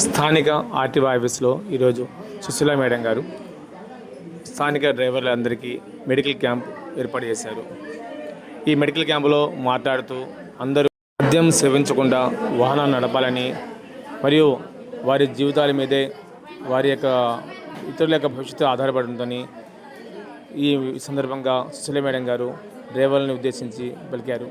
స్థానిక ఆర్టీఓ ఆఫీస్లో ఈరోజు సుశీల మేడం గారు స్థానిక డ్రైవర్లందరికీ మెడికల్ క్యాంప్ ఏర్పాటు చేశారు. ఈ మెడికల్ క్యాంపులో మాట్లాడుతూ అందరూ మద్యం సేవించకుండా వాహనాలు నడపాలని మరియు వారి జీవితాల మీదే వారి యొక్క ఇతరుల యొక్క భవిష్యత్తు ఆధారపడి ఉందని ఈ సందర్భంగా సుశీల మేడం గారు డ్రైవర్లను ఉద్దేశించి పలికారు.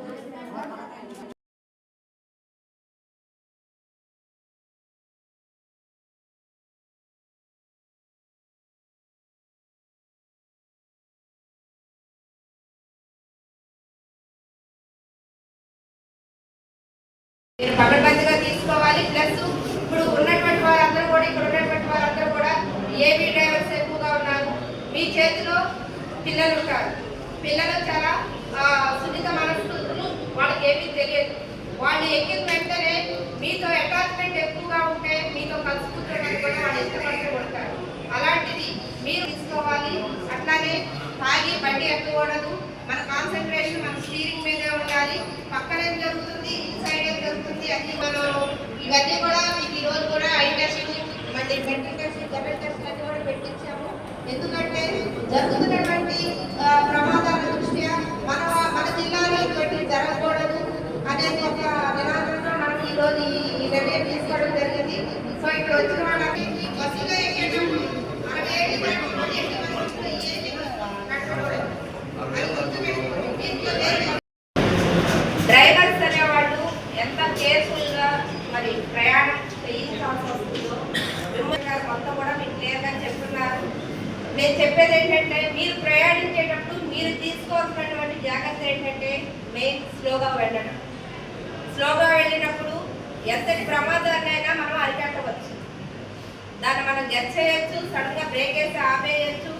మీరు పకడ్బందీగా తీసుకోవాలి. ప్లస్ ఇప్పుడు ఉన్నటువంటి వారందరూ కూడా ఇక్కడ ఉన్నటువంటి వారందరూ కూడా ఏబీ డ్రైవర్స్ ఎక్కువగా ఉన్నారు. మీ చేతిలో పిల్లలు ఉంటారు. పిల్లలు చాలా సున్నిత మనస్కులు, వాళ్ళకి ఏమీ తెలియదు. వాళ్ళు ఎక్కిన వెంటనే మీతో అటాచ్మెంట్ ఎక్కువగా ఉంటే మీతో కలుసుకుంటారని కూడా వాళ్ళు ఇష్టపడుతూ ఉంటారు. అలాంటిది మీరు తీసుకోవాలి. అట్లానే తాగి బండి ఎక్కకూడదు. మన కాన్సన్ట్రేషన్ మన స్టీరింగ్ మీదే ఉండాలి. పక్కన ఏం జరుగుతుంది, ఇన్సైడ్ ఏం జరుగుతుంది అన్ని మనం ఇవన్నీ కూడా మీకు ఈ రోజు కూడా ఐ టెస్ట్ మళ్ళీ మెంటల్ టెస్ట్ జనరల్ టెస్ట్ అన్ని కూడా పెట్టించాము. ఎందుకంటే జరుగుతున్నటువంటి ప్రమాదాల దృష్ట్యా మన జిల్లాలో ఇటువంటి జరగకూడదు అనేది ఒక నినాదంతో మనం ఈ రోజు ఈ నిర్ణయం తీసుకోవడం జరిగింది. సో ఇక్కడ వచ్చిన వాళ్ళకి బస్సులో ఎక్కేటప్పుడు డ్రైవర్స్ అనేవాళ్ళు ఎంత కేర్ఫుల్గా మరి ప్రయాణం చేయించాల్సి వస్తుందో మొత్తం కూడా మీకు క్లియర్గా చెప్తున్నారు. నేను చెప్పేది ఏంటంటే మీరు ప్రయాణించేటప్పుడు మీరు తీసుకోవాల్సినటువంటి జాగ్రత్త ఏంటంటే మెయిన్ స్లోగా వెళ్ళడం. స్లోగా వెళ్ళినప్పుడు ఎంతటి ప్రమాదాన్నైనా మనం అరికట్టవచ్చు. దాన్ని మనం గెస్ చేయొచ్చు, సడన్గా బ్రేక్ వేసి ఆపేయచ్చు.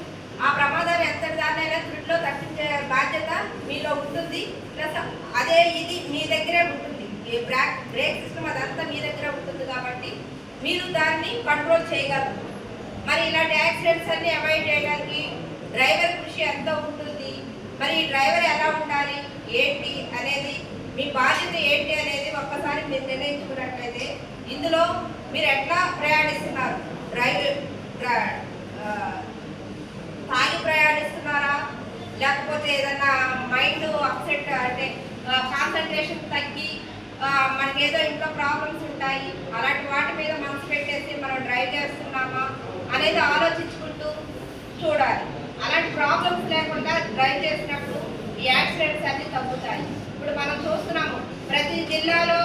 ఆ ప్రమాదాన్ని ఎంతటి దాన్నైనా త్రుట్లో తప్పించే బాధ్యత మీలో ఉంటుంది. ప్లస్ అదే ఇది మీ దగ్గరే ఉంటుంది. ఈ బ్రేక్ సిస్టమ్ అదంతా మీ దగ్గర ఉంటుంది కాబట్టి మీరు దాన్ని కంట్రోల్ చేయగలరు. మరి ఇలాంటి యాక్సిడెంట్స్ అన్ని అవాయిడ్ చేయడానికి డ్రైవర్ కృషి ఎంత ఉంటుంది, మరి ఈ డ్రైవర్ ఎలా ఉండాలి ఏంటి అనేది, మీ బాధ్యత ఏంటి అనేది ఒక్కసారి మీరు నిర్ణయించుకున్నట్లయితే ఇందులో మీరు ఎట్లా ప్రయాణిస్తున్నారు, తాగి ప్రయాణిస్తున్నారా, లేకపోతే ఏదన్నా మైండ్ అప్సెట్ అంటే కాన్సన్ట్రేషన్ తగ్గి మనకి ఏదో ఇంట్లో ప్రాబ్లమ్స్ ఉంటాయి, అలాంటి వాటి మీద మనసు పెట్టేసి మనం డ్రైవ్ చేస్తున్నామా అనేది ఆలోచించుకుంటూ చూడాలి. అలాంటి ప్రాబ్లమ్స్ లేకుండా డ్రైవ్ చేసినప్పుడు ఈ యాక్సిడెంట్స్ అన్ని తగ్గుతాయి. ఇప్పుడు మనం చూస్తున్నాము ప్రతి జిల్లాలో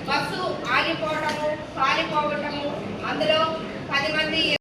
బస్సు ఆగిపోవటము, కాలిపోవటము, అందులో 10 మంది